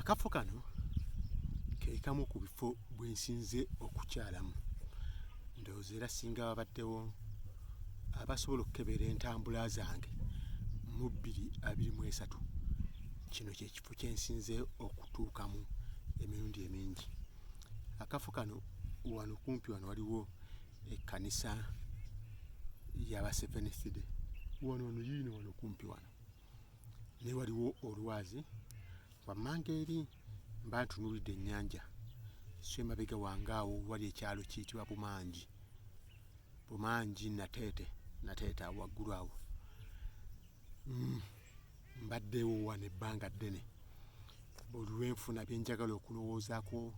Akafo kano ke kamu ku bifo bwe nsinze okukyalamu. Ndowooza era singa babaddewo abasobola okukebera entambula zange mu 2023, kino kye kifo kye nsinze okutuukamu emirundi emingi. Akafo kano wano kumpi wano waliwo ekkanisa y'aba Seventh Day wano yiino wano kumpi wano, ne waliwo olwazi wammanga eri mba ntunuulidde ennyanja, so emabega wange awo wali ekyalo kiyitibwa Bumangi Nateete awo waggulu awo. Mbaddewo wano ebbanga ddene, buli lwe nfuna bye njagala okulowoozaako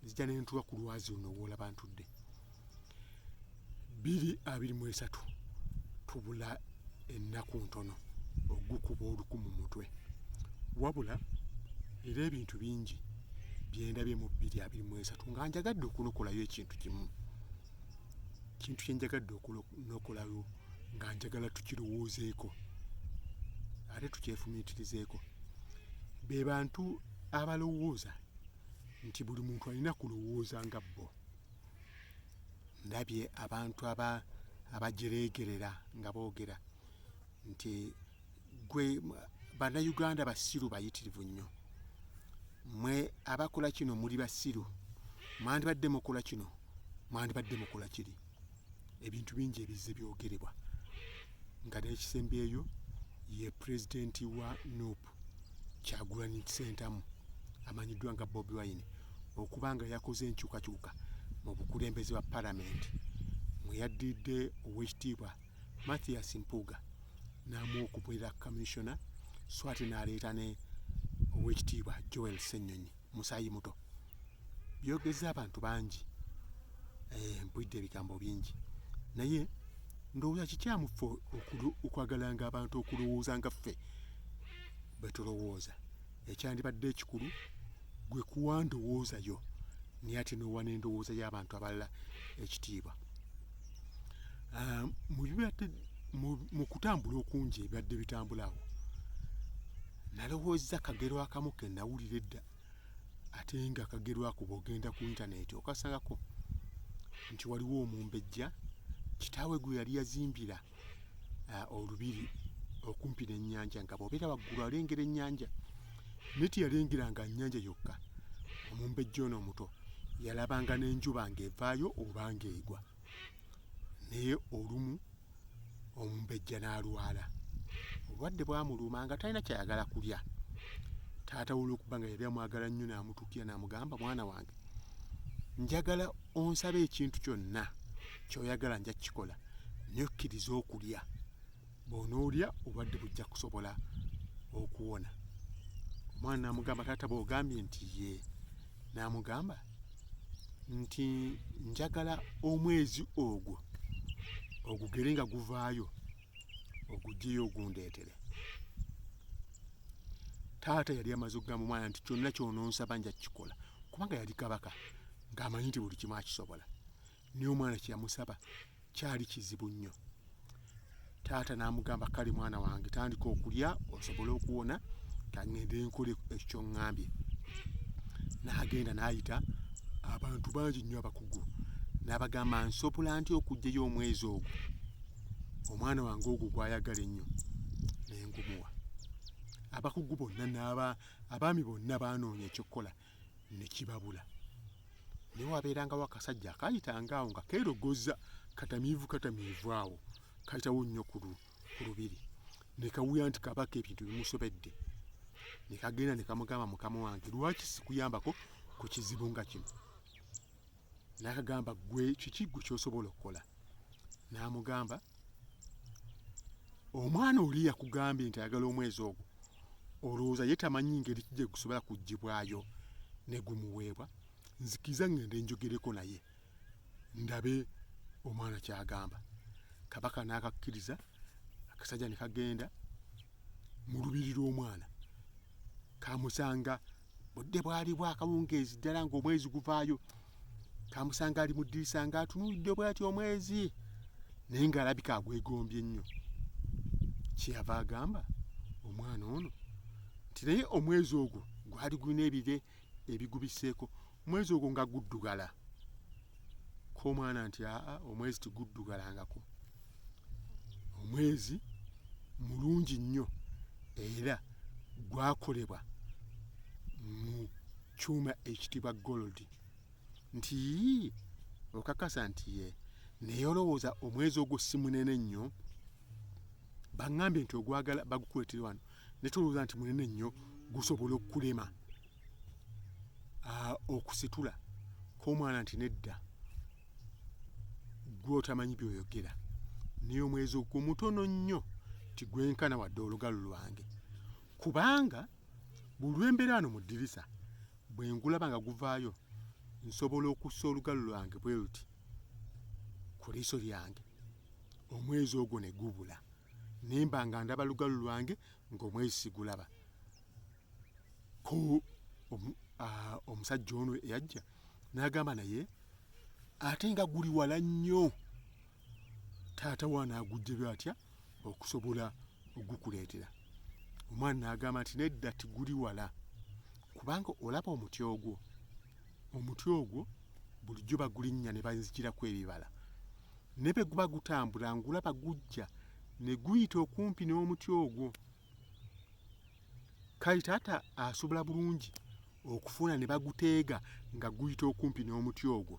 nzija ne ntuula ku lwazi luno w'olaba ntudde. 2023 tubula ennaku ntono okugukuba oluku mu mutwe, wabula era ebintu bingi byendabye mu 2023 nga njagadde okunokolayo ekintu kimu. Kintu kye njagadde okunokolayo nga njagala tukirowoozeeko ate tukyefumiitirizeeko. Be bantu abalowooza nti buli muntu alina kulowooza nga bo. Ndabye abantu abajereegerera nga boogera nti gwe bannayuganda basiru bayitirivu nnyo, mmwe abakola kino muli basiru, mwandibadde mukola kino, mwandibadde mukola kiri. Ebintu bingi ebizze byogerebwa nga n'ekisembeeyo ye pulezidenti wa NUP Kyagulanyi Ssentamu amanyiddwa nga Bobi Wine okuba nga yakoze enkyukakyuka mu bukulembeze bwa palamenti, mwe yaddiridde Oweekitiibwa Mathias Mpuuga n'amuwa okubeera commissioner, so ate n'aleeta ne Oweekitiibwa Joel Ssennyonyi musaayi muto. Byogezza abantu bangi, mpulidde ebigambo bingi, naye ndowooza kikyamu ffe okwagalanga abantu okulowooza nga ffe bwe tulowooza. Ekyandibadde ekikulu gwe kuwa ndowoozayo naye ate n'owa n'endowooza y'abantu abalala ekitiibwa. Mu kutambula okungi ebibadde bitambulawo, nalowoozza kagero akamu ke nawulira edda, ate nga kagero ako bw'ogenda ku intaneti okasangako nti waliwo omumbejja kitaawe gwe yali yazimbira olubiri okumpi n'ennyanja, nga bw'obeera waggulu alengera ennyanja, naye teyalengeranga nnyanja yokka. Omumbejja ono omuto yalabanga n'enjuba ng'evaayo oba ng'egwa, naye olumu omumbejja n'alwala. Obulwadde bwamuluma nga talina kyayagala kulya. Taata we olw'okuba nga yali amwagala nnyo n'amutuukira n'amugamba, mwana wange, njagala onsabe ekintu kyonna ky'oyagala nja kukikola, naye okkiriza okulya. Bw'onoolya obulwadde bujja kusobola okuwona. Omwana n'amugamba, taata bw'ogambye nti ye, n'amugamba nti njagala omwezi ogwo ogugere nga guvaayo oguggyeyo ogundeetere. Taata yali amaze okugamba omwana nti kyonna ky'onoonsaba nja kukikola, kubanga yali kabaka ng'amanyi nti buli kimu akisobola. Naye omwana kye yamusaba kyali kizibu nnyo. Taata n'amugamba, kale mwana wange tandika okulya osobole okuwona, kaŋŋende nkole ekyo ky'oŋŋambye. N'agenda n'ayita abantu bangi nnyo abakugu, n'abagamba nsobola nti okuggyayo omwezi ogwo, omwana wange ogwo gw'ayagala ennyo, ne ngumuwa. Abakugu bonna abaami bonna baanoonya ekyokkola ne kibabula. Naye wabeerangawo akasajja akaayitanga awo nga keerogozza katamiivu awo, kayitawo nnyo ku lubiri, ne kawuya nti kabaka ebintu bimusobedde. Ne kagenda ne kamugamba, mukama wange, lwaki sikuyambako ku kizibu nga kino? N'akagamba, gwe kiki gwe ky'osobola okukola? N'amugamba, omwana oli yakugambye nti ayagala omwezi ogwo, olowooza ye tamanyi ngeri kijja gusobola kuggyibwayo ne gumuweebwa? Nzikiriza ŋŋende njogereko naye ndabe omwana ky'agamba. Kabaka n'akakkiriza, akasajja ne kagenda mu lubiri lw'omwana, kamusanga budde bwali bwakawungeezi ddala ng'omwezi guvaayo, kamusanga ali mu ddirisa ng'atunuulidde bw'ati omwezi, naye ng'alabika agwegombye nnyo. Kyeyava agamba omwana ono nti naye omwezi ogwo gwali gulina ebire ebigubiseeko omwezi ogwo nga guddugala k'omwana nti omwezi tiguddugalangako omwezi mulungi nnyo era gwakolebwa mu kyuma ekitibwa gold nti okakasa nti ye naye olowooza omwezi ogwo si munene nnyo baŋŋambye nti ogwagala bagukuleetera wano ne tolowooza nti munene nnyo gusobola okukulema okusitula k'omwana nti nedda gw'otamanyi by'oyogera naye omwezi ogwo mutono nnyo tigwenkana wadde olugalo lwange kubanga buli lwembeera wano mu ddirisa bwe ngulaba nga guvaayo nsobola okussa olugalo lwange bwe luti ku liiso lyange omwezi ogwo ne gubula nemba nga ndaba lugalo lwange ng'omwezi sigulaba ko omusajja ono eyajja n'agamba naye ate nga guli wala nnyo taata waana agujje bwatya okusobola ogukuleetera omwana n'agamba nti nedda tiguli wala kubanga olaba omuti ogwo bulijjo bagulinnya ne banzikirako ebibala ne bwe guba gutambula ngulaba gujja ne guyita okumpi n'omuti ogwo kale taata asobola bulungi okufuna ne baguteega nga guyita okumpi n'omuti ogwo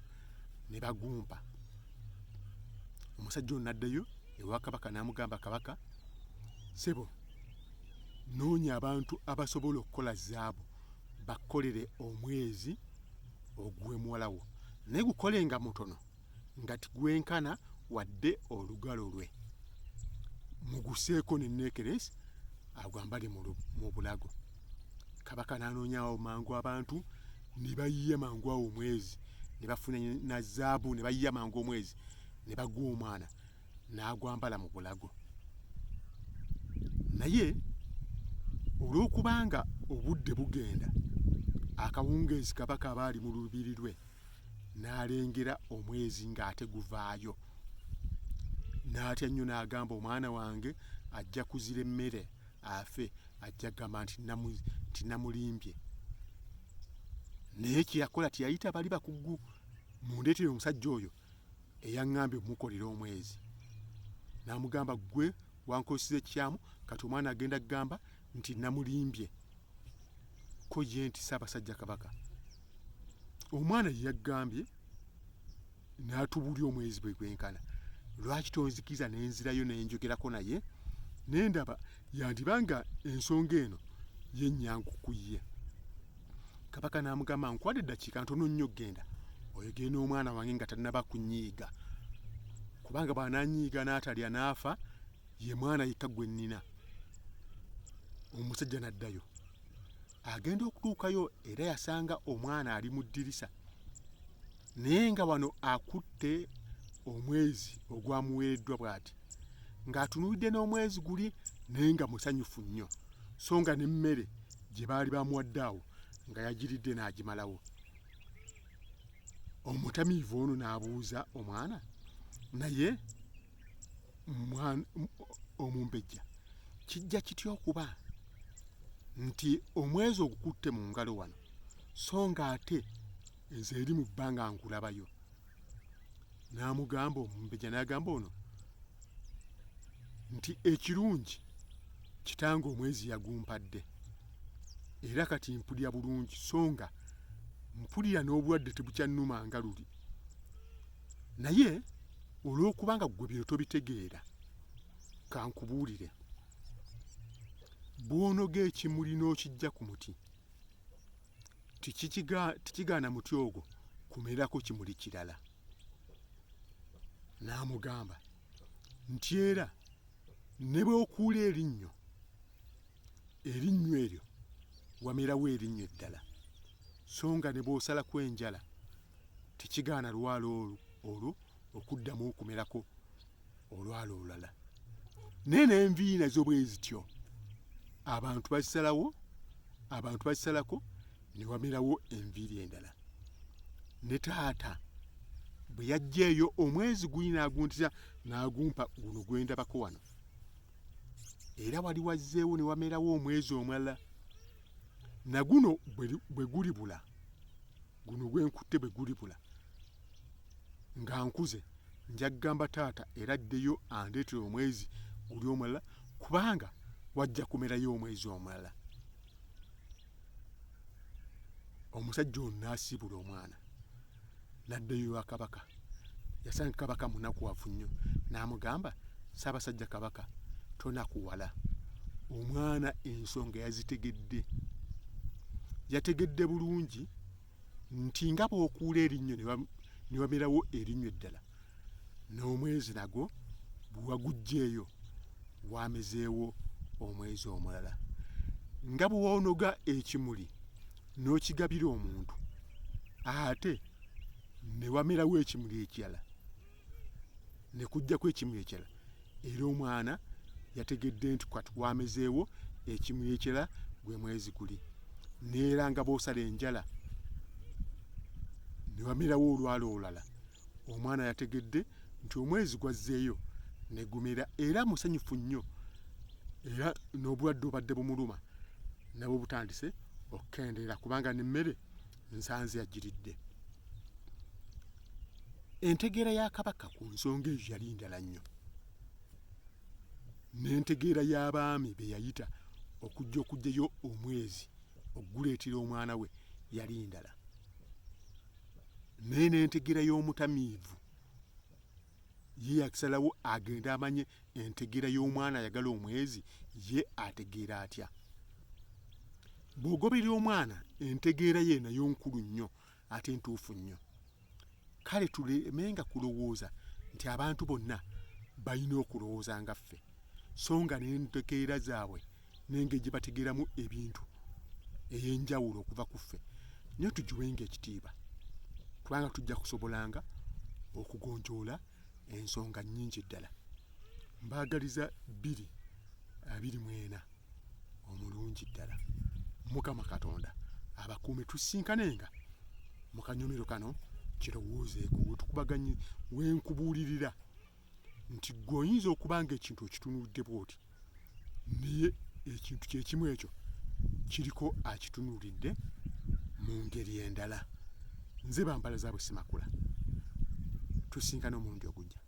ne bagumpa omusajja ono n'addayo ewa kabaka n'amugamba kabaka sebo noonya abantu abasobola okukola zaabu bakolere omwezi oguwe muwala wo naye gukole nga mutono nga tigwenkana wadde olugalo lwe muguseeko n'enneekeresi agwambale mu bulago kabaka n'anoonyawo mangu abantu ne bayiya mangu awo omwezi ne bafuna na zaabu ne bayiya mangu omwezi ne baguwa omwana n'agwambala mu bulago naye olw'okubanga obudde bugenda akawungeezi kabaka abaali mu lubiri lwe n'alengera omwezi ng'ate guvaayo n'atya nnyo n'agamba omwana wange ajja kuzira emmere afe ajja gamba nti namulimbye naye kyeyakola teyayita bali bakugu mundeetere omusajja oyo eyaŋŋambye omukolera omwezi n'amugamba gwe wankozesa ekyamu kati omwana agenda kugamba nti namulimbye ko ye nti Ssaabasajja Kabaka omwana ye yaggambye n'atubulya omwezi bwe gwenkana lwaki tonzikiriza nenzirayo nenjogerako naye nendaba yandibanga ensonga eno yennyangu ku ye kabaka n'amugamba nkwade eddakiika ntono nnyo genda oyogere n'omwana wange nga tannaba kunyiiga kubanga bw'ananyiiga n'atalya n'afa ye mwana yekka gwe nnina omusajja n'addayo agenda okutuukayo era yasanga omwana ali mu ddirisa naye nga wano akutte omwezi ogwamuweereddwa bw'ati ng'atunuulidde n'omwezi guli naye nga musanyufu nnyo so nga n'emmere gye baali bamuwadde awo nga yagiridde n'agimalawo omutamiivu ono n'abuuza omwana naye omumbejja kijja kitya okuba nti omwezi ogukutte mu ngalo wano so nga ate nze eri mu bbanga nkulabayo n'amugamba omumbejja n'agamba ono nti ekirungi kitange omwezi yagumpadde era kati mpulya bulungi so nga mpulira n'obulwadde tebukyannumanga luli naye olw'okubanga ggwe bino tobitegeera kankubuulire bw'onoga ekimuli n'okijja ku muti tikigaana muti ogwo kumerako kimuli kirala n'amugamba nti era ne bw'okuula erinnyo eryo wamerawo erinnyo eddala so nga ne bw'osalako enjala tekigaana lwalo olwo okuddamu okumerako olwalo olulala naye n'enviiri nazo bwe zityo abantu bazisalako ne wamerawo enviiri endala ne taata bwe yajja eyo omwezi guli n'aguntiza n'agumpa guno gwendabako wano era wali wazzeewo ne wamerawo omwezi omulala na guno bwe gulibula, guno gwenkutte bwe gulibula nga nkuze, nja kugamba taata era addeyo andeetera omwezi guli omulala, kubanga wajja kumerayo omwezi omulala. Omusajja ono n'asiibula omwana n'addeyo ewa Kabaka. Yasanga Kabaka munakuwavu nnyo, n'amugamba, Ssaabasajja Kabaka, tonakuwala. Omwana ensonga yazitegedde, yategedde bulungi nti nga bw'okuula erinnyo ne wamerawo erinnyo eddala, n'omwezi nagwo bwe waguggyeeyo wamezeewo omwezi omulala. Nga bwe woonoga ekimuli n'okigabira omuntu, ate ne wamerawo ekimuli ekirala, ne kujjako ekimuli ekirala, era omwana yategedde nti kwati wamezeewo ekimuli ekirala gwe mwezi guli. Neera nga bw'osala enjala ne wamerawo olwala olulala, omwana yategedde nti omwezi gwazzeeyo ne gumera, era musanyufu nnyo, era n'obulwadde obadde bumuluma nabwo butandise okukendeera, kubanga n'emmere nsanze yagiridde. Entegeera ya Kabaka ku nsonga ezo yali ndala nnyo, n'entegeera y'abaami be yayita okuggyayo omwezi okuguleetera omwana we yali ndala, naye n'entegeera y'omutamiivu ye yakisalawo agende amanye entegeera y'omwana ayagala omwezi ye ategeera atya. Bw'ogoberera omwana entegeera ye nayo nkulu nnyo ate ntuufu nnyo. Kale tulemenga kulowooza nti abantu bonna balina okulowooza nga ffe, so nga n'entegeera zaabwe n'engeri gye bategeeramu ebintu ey'enjawulo okuva ku ffe, naye tugiwenga ekitiibwa, kubanga tujja kusobolanga okugonjoola ensonga nnyingi ddala. Mbaagaliza 2024 omulungi ddala. Mukama Katonda abakuume, tusinkanenga mu kanyomero kano Kirowoozeeko, wetukubaganye, wenkubuulirira nti gwe oyinza okuba nga ekintu okitunuulidde bw'oti, naye ekintu kye kimu ekyo kiriko akitunuulidde mu ngeri endala. Nze Bambalazaabwe Ssemakula, tusinkane omulundi ogujja.